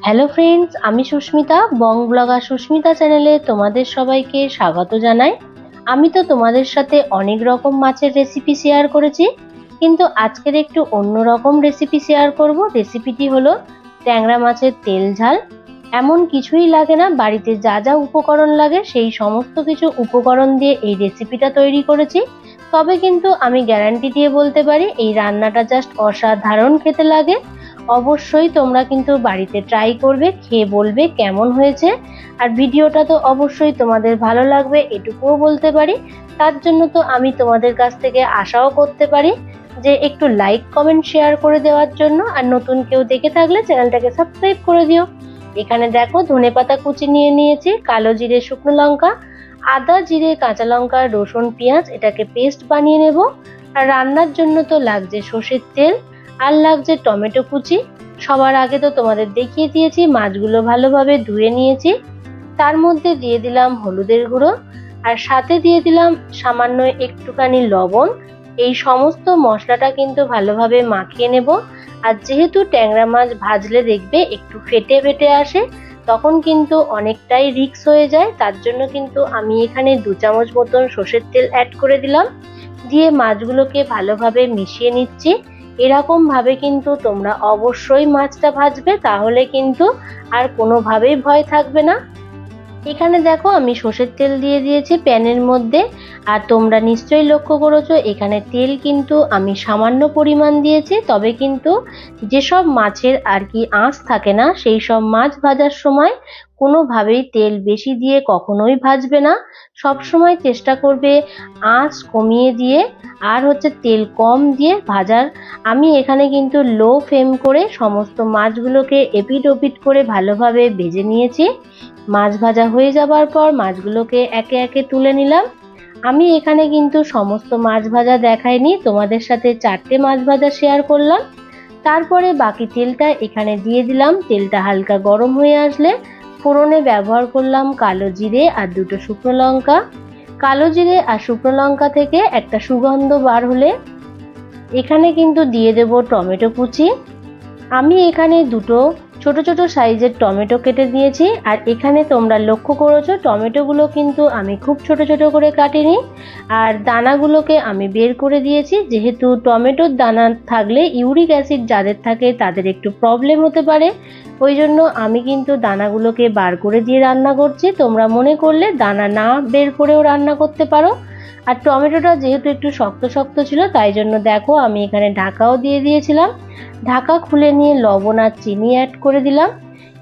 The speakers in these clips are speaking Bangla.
হ্যালো ফ্রেন্ডস, আমি সুস্মিতা বং ব্লগার সুস্মিতা চ্যানেলে তোমাদের সবাইকে স্বাগত জানাই। আমি তো তোমাদের সাথে অনেক রকম মাছের রেসিপি শেয়ার করেছি, কিন্তু আজকের একটু অন্যরকম রেসিপি শেয়ার করব। রেসিপিটি হলো ট্যাংরা মাছের তেল ঝাল। এমন কিছুই লাগে না, বাড়িতে যা যা উপকরণ লাগে সেই সমস্ত কিছু উপকরণ দিয়ে এই রেসিপিটা তৈরি করেছি। তবে কিন্তু আমি গ্যারান্টি দিয়ে বলতে পারি এই রান্নাটা জাস্ট অসাধারণ খেতে লাগে। অবশ্যই তোমরা কিন্তু বাড়িতে ট্রাই করবে, খেয়ে বলবে কেমন হয়েছে। আর ভিডিওটা তো অবশ্যই তোমাদের ভালো লাগবে এটুকুও বলতে পারি। তার জন্য তো আমি তোমাদের কাছ থেকে আশাও করতে পারি যে একটু লাইক কমেন্ট শেয়ার করে দেওয়ার জন্য। আর নতুন কেউ দেখে থাকলে চ্যানেলটাকে সাবস্ক্রাইব করে দিও। এখানে দেখো ধনেপাতা কুচি নিয়ে নিয়েছি, কালো জিরে, শুকনো লঙ্কা, আদা, জিরে, কাঁচা লঙ্কা, রসুন, পেঁয়াজ, এটাকে পেস্ট বানিয়ে নেব। আর রান্নার জন্য তো লাগছে সর্ষের তেল, আর লাগছে টমেটো কুচি। সবার আগে তো তোমাদের দেখিয়ে দিয়েছি, মাছগুলো ভালোভাবে ধুয়ে নিয়েছি। তার মধ্যে দিয়ে দিলাম হলুদের গুঁড়ো, আর সাথে দিয়ে দিলাম সামান্য একটুখানি লবণ। এই সমস্ত মশলাটা কিন্তু ভালোভাবে মাখিয়ে নেব। আর যেহেতু ট্যাংরা মাছ ভাজলে দেখবে একটু ফেটে ফেটে আসে, তখন কিন্তু অনেকটাই রিস্ক হয়ে যায়। তার জন্য কিন্তু আমি এখানে 2 চামচ মতন সর্ষের তেল অ্যাড করে দিলাম, দিয়ে মাছগুলোকে ভালোভাবে মিশিয়ে নিচ্ছি। এরকম ভাবে কিন্তু তোমরা অবশ্যই মাছটা ভাজবে, তাহলে কিন্তু আর কোনোভাবেই ভয় থাকবে না। এখানে দেখো আমি সর্ষের তেল দিয়ে দিয়েছি প্যানের মধ্যে। আর তোমরা নিশ্চয়ই লক্ষ্য করেছো এখানে তেল কিন্তু আমি সামান্য পরিমাণ দিয়েছি। তবে কিন্তু যেসব মাছের আর কি আঁশ থাকে না, সেই সব মাছ ভাজার সময় কোনোভাবেই তেল বেশি দিয়ে কখনোই ভাজবে না। সব সময় চেষ্টা করবে আঁচ কমিয়ে দিয়ে আর তেল কম দিয়ে ভাজার। আমি এখানে কিন্তু লো ফ্লেম করে সমস্ত মাছগুলোকে এপিট ওপিট করে ভালোভাবে ভেজে নিয়েছি। মাছ ভাজা হয়ে যাবার পর মাছগুলোকে একে একে তুলে নিলাম। আমি এখানে কিন্তু সমস্ত মাছ ভাজা দেখাইনি, তোমাদের সাথে 4টে মাছ ভাজা শেয়ার করলাম। তারপরে বাকি তেলটা এখানে দিয়ে দিলাম। তেলটা হালকা গরম হয়ে আসলে ফোড়নে ব্যবহার করলাম কালো জিরে আর 2টো শুকনো লঙ্কা। কালো জিরে আর শুকনো লঙ্কা থেকে একটা সুগন্ধ বার হলে এখানে কিন্তু দিয়ে দেব টমেটো কুচি। আমি এখানে 2টো ছোট ছোট সাইজের টমেটো কেটে দিয়েছি। আর এখানে তোমরা লক্ষ্য করেছো টমেটোগুলো কিন্তু আমি খুব ছোট ছোট করে কাটিনি, আর দানাগুলোকে আমি বের করে দিয়েছি। যেহেতু টমেটোর দানা থাকলে ইউরিক অ্যাসিড যাদের থাকে তাদের একটু প্রবলেম হতে পারে, ওই জন্য আমি কিন্তু দানাগুলোকে বার করে দিয়ে রান্না করছি। তোমরা মনে করলে দানা না বের করেও রান্না করতে পারো। আর টমেটোটা যেহেতু একটু শক্ত শক্ত ছিল, তাই জন্য দেখো আমি এখানে ঢাকাও দিয়ে দিয়েছিলাম। ঢাকা খুলে নিয়ে লবণ আর চিনি অ্যাড করে দিলাম।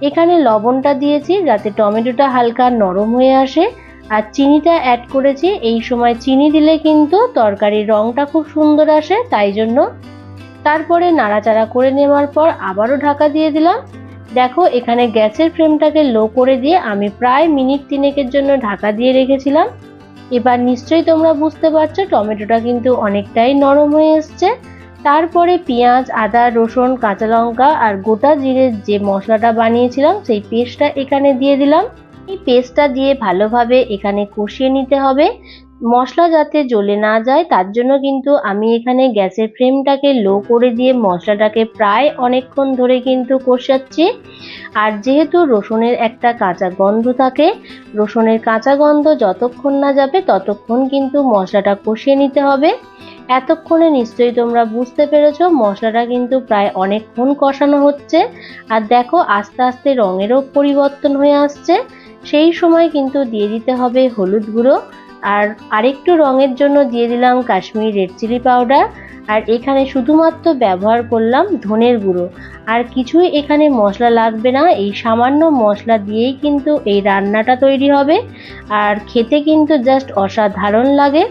এখানে লবণটা দিয়েছি যাতে টমেটোটা হালকা নরম হয়ে আসে, আর চিনিটা অ্যাড করেছি। এই সময় চিনি দিলে কিন্তু তরকারির রঙটা খুব সুন্দর আসে, তাই জন্য। তারপরে নাড়াচাড়া করে নেওয়ার পর আবারও ঢাকা দিয়ে দিলাম। দেখো এখানে গ্যাসের ফ্লেমটাকে লো করে দিয়ে আমি প্রায় মিনিট 3 জন্য ঢাকা দিয়ে রেখেছিলাম। এবার নিশ্চয়ই তোমরা বুঝতে পারছো টমেটোটা কিন্তু অনেকটাই নরম হয়ে এসছে। তারপরে পেঁয়াজ, আদা, রসুন, কাঁচা লঙ্কা আর গোটা জিরের যে মশলাটা বানিয়েছিলাম সেই পেস্টটা এখানে দিয়ে দিলাম। এই পেস্টটা দিয়ে ভালোভাবে এখানে কষিয়ে নিতে হবে, মশলা যাতে জ্বলে না যায়। তার জন্য কিন্তু আমি এখানে গ্যাসের ফ্লেমটাকে লো করে দিয়ে মশলাটাকে প্রায় অনেকক্ষণ ধরে কিন্তু কষাচ্ছি। আর যেহেতু রসুনের একটা কাঁচা গন্ধ থাকে, রসুনের কাঁচা গন্ধ যতক্ষণ না যাবে ততক্ষণ কিন্তু মশলাটা কষিয়ে নিতে হবে। এতক্ষণে নিশ্চয়ই তোমরা বুঝতে পেরেছো মশলাটা কিন্তু প্রায় অনেকক্ষণ কষানো হচ্ছে। আর দেখো আস্তে আস্তে রঙেরও পরিবর্তন হয়ে আসছে। সেই সময় কিন্তু দিয়ে দিতে হবে হলুদ গুঁড়ো, আর আরেকটু রঙের জন্য দিয়ে দিলাম কাশ্মীরি রেড চিলি পাউডার। আর এখানে শুধুমাত্র ব্যবহার করলাম ধনের গুঁড়ো, আর কিছুই এখানে মশলা লাগবে না। এই সামান্য মশলা দিয়েই কিন্তু এই রান্নাটা তৈরি হবে, আর খেতে কিন্তু জাস্ট অসাধারণ লাগে।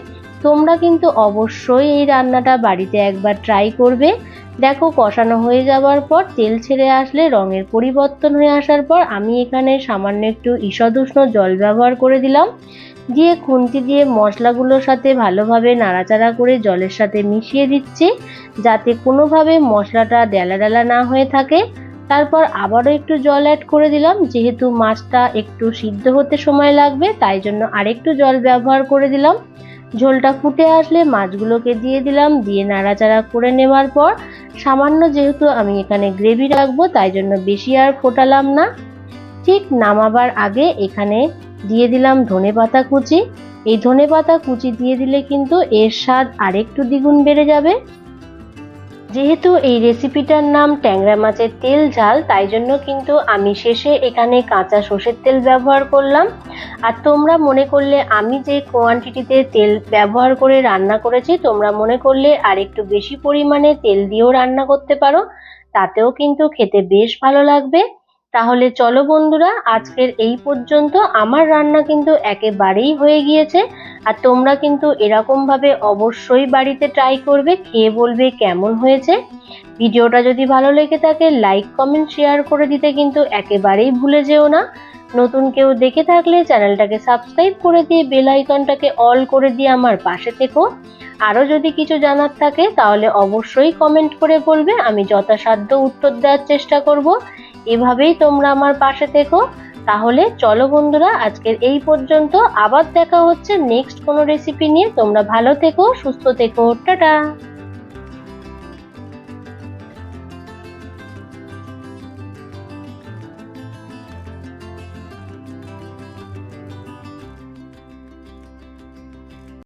তোমরা কিন্তু অবশ্যই এই রান্নাটা বাড়িতে একবার ট্রাই করবে। দেখো কষানো হয়ে যাওয়ার পর তেল ছেড়ে আসলে রঙের পরিবর্তন হয়ে আসার পর আমি এখানে সামান্য একটু ঈষৎ উষ্ণ জল ব্যবহার করে দিলাম, দিয়ে খুন্তি দিয়ে মশলাগুলোর সাথে ভালোভাবে নাড়াচাড়া করে জলের সাথে মিশিয়ে দিচ্ছি, যাতে কোনোভাবে মশলাটা ডেলা ডেলা না হয়ে থাকে। তারপর আবারও একটু জল অ্যাড করে দিলাম, যেহেতু মাছটা একটু সিদ্ধ হতে সময় লাগবে তাই জন্য আরেকটু জল ব্যবহার করে দিলাম। ঝোলটা ফুটে আসলে মাছগুলোকে দিয়ে দিলাম, দিয়ে নাড়াচাড়া করে নেওয়ার পর সামান্য, যেহেতু আমি এখানে গ্রেভি রাখবো তাই জন্য বেশি আর ফোটালাম না। ঠিক নামাবার আগে এখানে দিয়ে দিলাম ধনেপাতা কুচি। এই ধনেপাতা কুচি দিয়ে দিলে কিন্তু এর স্বাদ আরেকটু দ্বিগুণ বেড়ে যাবে। যেহেতু এই রেসিপিটার নাম ট্যাংরা মাছের তেল ঝাল, তাই জন্য কিন্তু আমি শেষে এখানে কাঁচা সর্ষের তেল ব্যবহার করলাম। আর তোমরা মনে করলে, আমি যে কোয়ান্টিটিতে তেল ব্যবহার করে রান্না করেছি, তোমরা মনে করলে আর একটু বেশি পরিমাণে তেল দিয়েও রান্না করতে পারো, তাতেও কিন্তু খেতে বেশ ভালো লাগবে। তাহলে চলো বন্ধুরা, আজকের এই পর্যন্ত। আমার রান্না কিন্তু একেবারেই হয়ে গিয়েছে। আর তোমরা কিন্তু এরকম ভাবে অবশ্যই বাড়িতে ট্রাই করবে, খেয়ে বলবে কেমন হয়েছে। ভিডিওটা যদি ভালো লেগে থাকে লাইক কমেন্ট শেয়ার করে দিতে কিন্তু একেবারেই ভুলে যেও না। নতুন কেউ দেখে থাকলে চ্যানেলটাকে সাবস্ক্রাইব করে দিয়ে বেল আইকনটাকে অল করে দিয়ে আমার পাশে থেকো। আরো যদি কিছু জানার থাকে তাহলে অবশ্যই কমেন্ট করে বলবে, আমি যথাসাধ্য উত্তর দেওয়ার চেষ্টা করব। এভাবেই তোমরা আমার পাশে থেকো। তাহলে চলো বন্ধুরা, আজকের এই পর্যন্ত। আবার দেখা হচ্ছে নেক্সট কোনো রেসিপি নিয়ে। তোমরা ভালো থেকো, সুস্থ থেকো, টাটা।